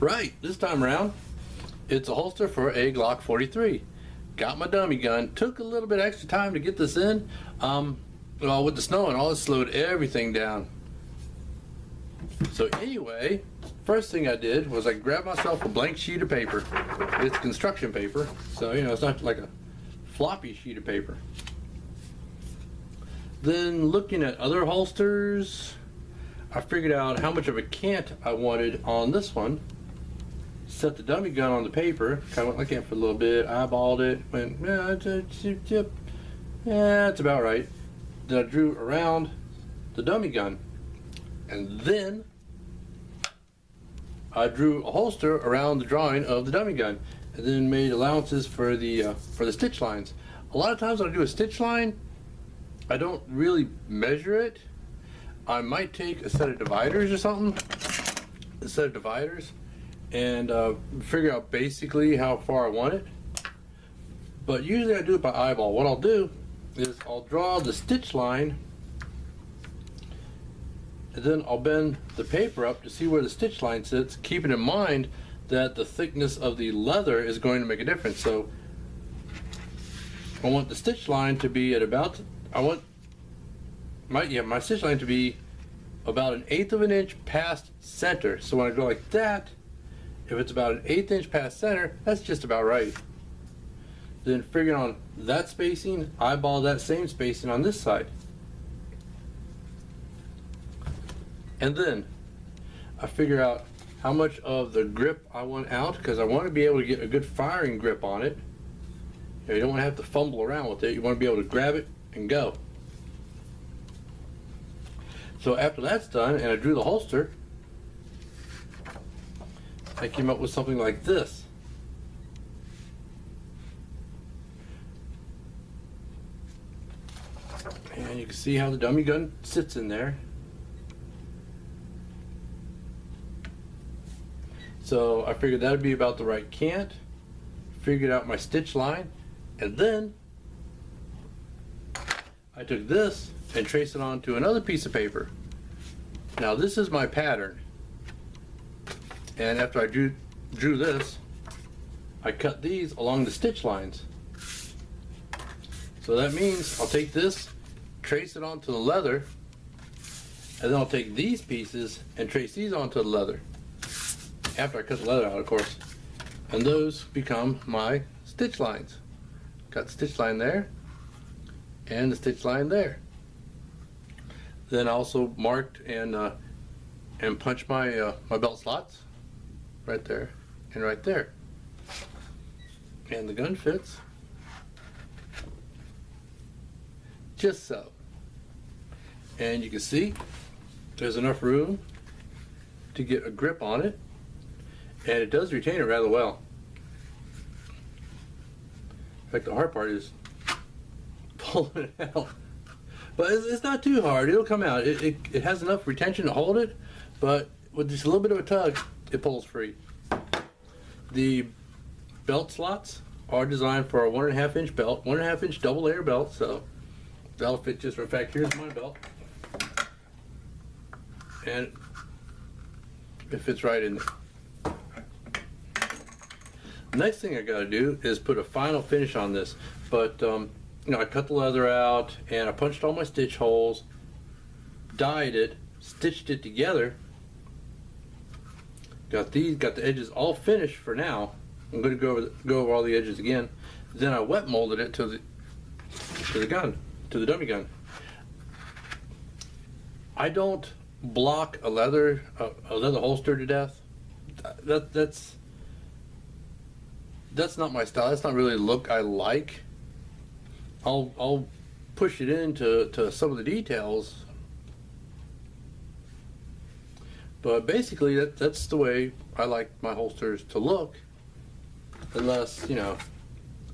Right, this time around, it's a holster for a Glock 43. Got my dummy gun. Took a little bit extra time to get this in. Well, with the snow and all, it slowed everything down. So anyway, first thing I did was I grabbed myself a blank sheet of paper. It's construction paper, so you know it's not like a floppy sheet of paper. Then looking at other holsters, I figured out how much of a cant I wanted on this one. Set the dummy gun on the paper, kind of went like that for a little bit, eyeballed it, went, yeah, it's about right. Then I drew around the dummy gun, and then I drew a holster around the drawing of the dummy gun, and then made allowances for the stitch lines. A lot of times when I do a stitch line, I don't really measure it. I might take a set of dividers or something, and figure out basically how far I want it. But usually I do it by eyeball. What I'll do is I'll draw the stitch line, and then I'll bend the paper up to see where the stitch line sits, keeping in mind that the thickness of the leather is going to make a difference. So I want the stitch line to be at about, I want my stitch line to be about 1/8 of an inch past center. So when I go like that, if it's about 1/8 inch past center, that's just about right. Then figuring on that spacing, eyeball that same spacing on this side. And then I figure out how much of the grip I want out, because I want to be able to get a good firing grip on it. You don't want to have to fumble around with it. You want to be able to grab it and go. So after that's done and I drew the holster, I came up with something like this. And you can see how the dummy gun sits in there. So I figured that would be about the right cant, figured out my stitch line, and then I took this and traced it onto another piece of paper. Now this is my pattern. And after I drew this, I cut these along the stitch lines. So that means I'll take this, trace it onto the leather, and then I'll take these pieces and trace these onto the leather. After I cut the leather out, of course. And those become my stitch lines. Got the stitch line there, and the stitch line there. Then I also marked and punched my my belt slots. Right there and right there, and the gun fits just so, and you can see there's enough room to get a grip on it, and it does retain it rather well. In fact, the hard part is pulling it out, but it's not too hard. It'll come out. It has enough retention to hold it, but with just a little bit of a tug, it pulls free. The belt slots are designed for a 1.5 inch belt, 1.5 inch double layer belt, so that'll fit just for a fact. Here's my belt, and it fits right in there. The next thing I gotta do is put a final finish on this, but you know, I cut the leather out and I punched all my stitch holes, dyed it, stitched it together. Got the edges all finished for now. I'm going to go over all the edges again. Then I wet molded it to the dummy gun. I don't block a leather holster to death. That's not my style. That's not really the look I like. I'll push it into some of the details. But basically, that's the way I like my holsters to look, unless, you know,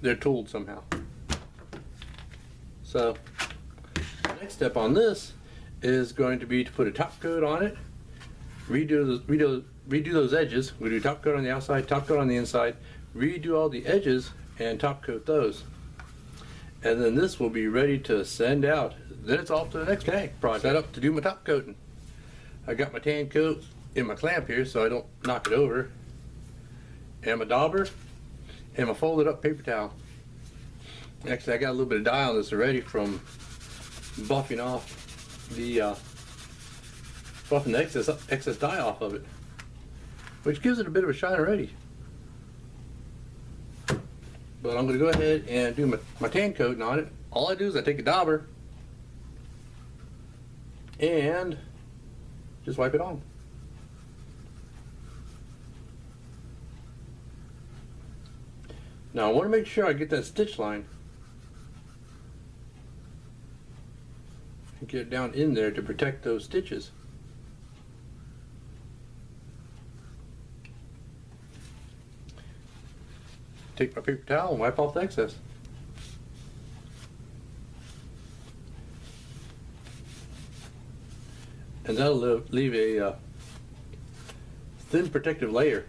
they're tooled somehow. So, the next step on this is going to be to put a top coat on it, redo those edges. We do top coat on the outside, top coat on the inside, redo all the edges, and top coat those. And then this will be ready to send out. Then it's off to the next project. Set up to do my top coating. I got my tan coat in my clamp here so I don't knock it over. and my dauber and my folded up paper towel. Actually, I got a little bit of dye on this already from buffing the excess dye off of it, which gives it a bit of a shine already. But I'm going to go ahead and do my tan coating on it. All I do is I take a dauber and just wipe it on. Now I want to make sure I get that stitch line and get it down in there to protect those stitches. Take my paper towel and wipe off the excess. And that'll leave a thin protective layer.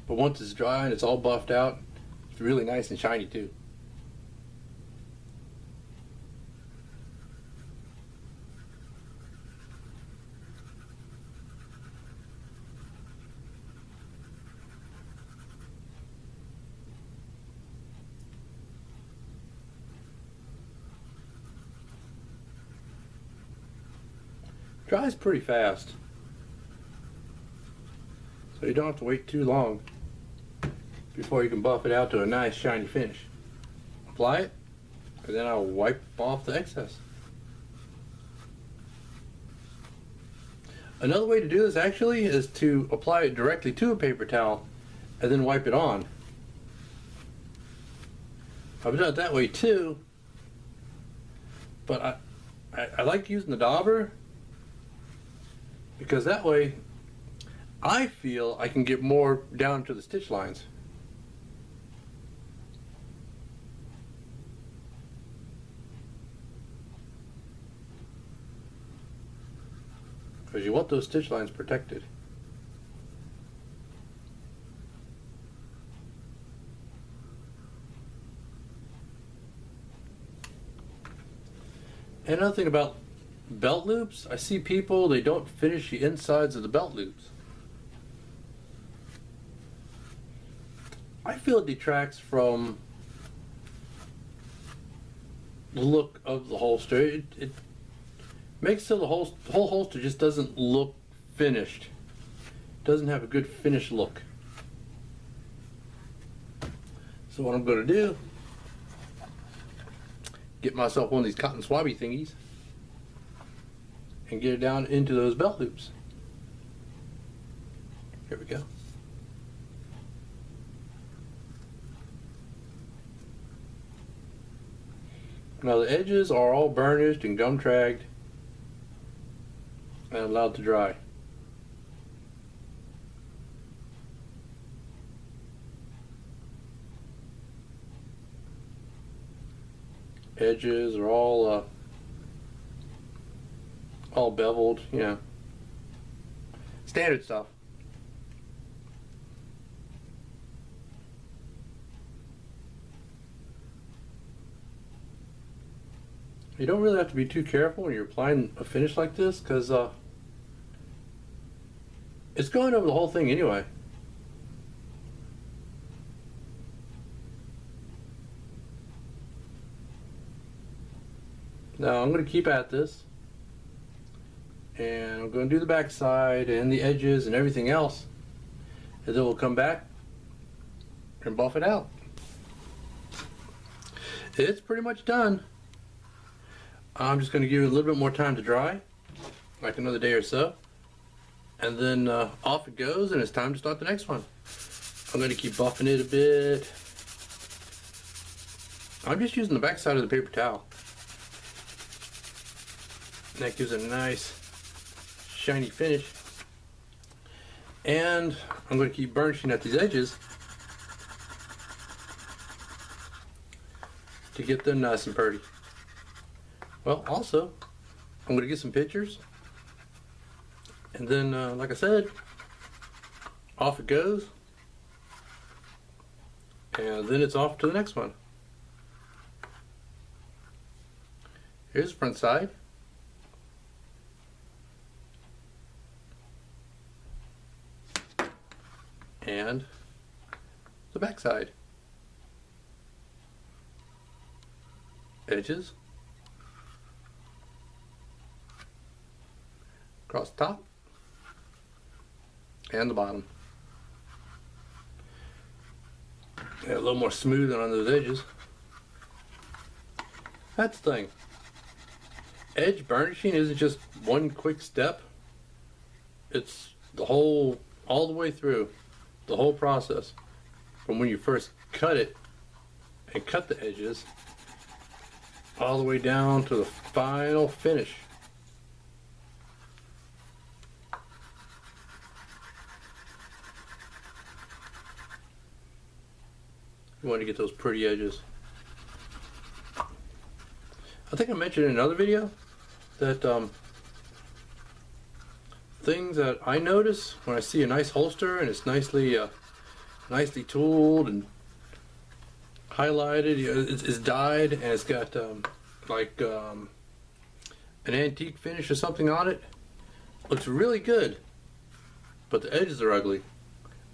But once it's dry and it's all buffed out, it's really nice and shiny too. Dries pretty fast, so you don't have to wait too long before you can buff it out to a nice shiny finish. Apply it, and then I'll wipe off the excess. Another way to do this actually is to apply it directly to a paper towel and then wipe it on. I've done it that way too, but I like using the dauber, because that way I feel I can get more down to the stitch lines. Because you want those stitch lines protected. And another thing about belt loops, I see people, they don't finish the insides of the belt loops. I feel it detracts from the look of the holster. It makes so the whole holster just doesn't look finished. It doesn't have a good finished look. So what I'm going to do, get myself one of these cotton swabby thingies and get it down into those belt loops. Here we go. Now the edges are all burnished and gum tragged and allowed to dry. Edges are all beveled, you know, standard stuff. You don't really have to be too careful when you're applying a finish like this, because it's going over the whole thing anyway. Now I'm going to keep at this, and I'm going to do the back side and the edges and everything else, and then we'll come back and buff it out. It's pretty much done. I'm just going to give it a little bit more time to dry, like another day or so, and then off it goes, and it's time to start the next one. I'm going to keep buffing it a bit. I'm just using the back side of the paper towel. And that gives it a nice shiny finish. And I'm going to keep burnishing at these edges to get them nice and pretty. Well, also, I'm going to get some pictures, and then, like I said, off it goes, and then it's off to the next one. Here's the front side. and the back side. Edges, across the top, and the bottom. Yeah, a little more smooth on those edges. That's the thing. Edge burnishing isn't just one quick step. It's the whole, all the way through, the whole process. From when you first cut it and cut the edges, all the way down to the final finish. You want to get those pretty edges. I think I mentioned in another video that things that I notice when I see a nice holster and it's nicely tooled and highlighted, you know, it's dyed and it's got like an antique finish or something on it. Looks really good, but the edges are ugly,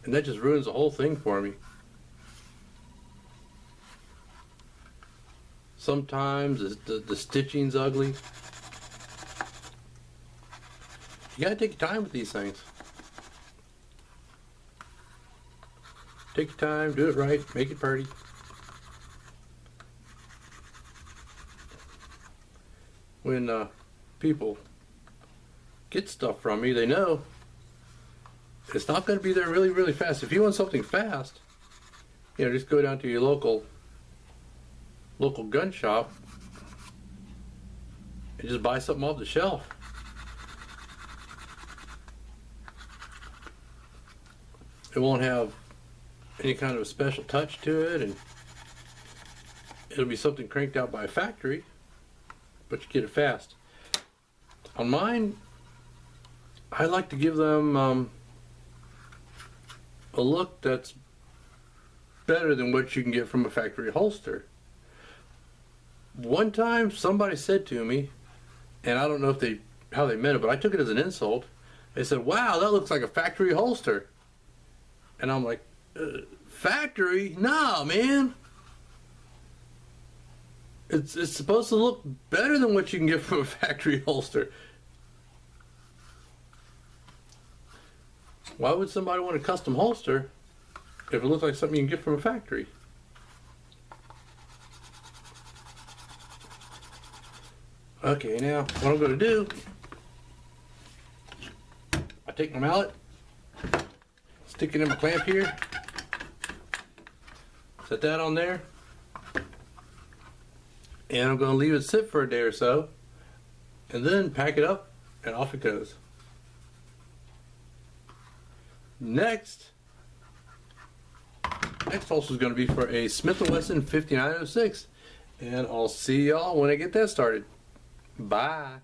and that just ruins the whole thing for me. Sometimes the stitching's ugly. You gotta take your time with these things. Take your time, do it right, make it pretty. When people get stuff from me, they know it's not going to be there really, really fast. If you want something fast, you know, just go down to your local gun shop and just buy something off the shelf. It won't have any kind of a special touch to it, and it'll be something cranked out by a factory, but you get it fast. On mine, I like to give them a look that's better than what you can get from a factory holster. One time somebody said to me, and I don't know if how they meant it, but I took it as an insult. They said, "Wow, that looks like a factory holster." And I'm like, factory? Nah, man. It's supposed to look better than what you can get from a factory holster. Why would somebody want a custom holster if it looks like something you can get from a factory? Okay, now what I'm going to do, I take my mallet, stick it in my clamp here, set that on there, and I'm going to leave it sit for a day or so, and then pack it up and off it goes. Next holster is going to be for a Smith & Wesson 5906, and I'll see y'all when I get that started. Bye.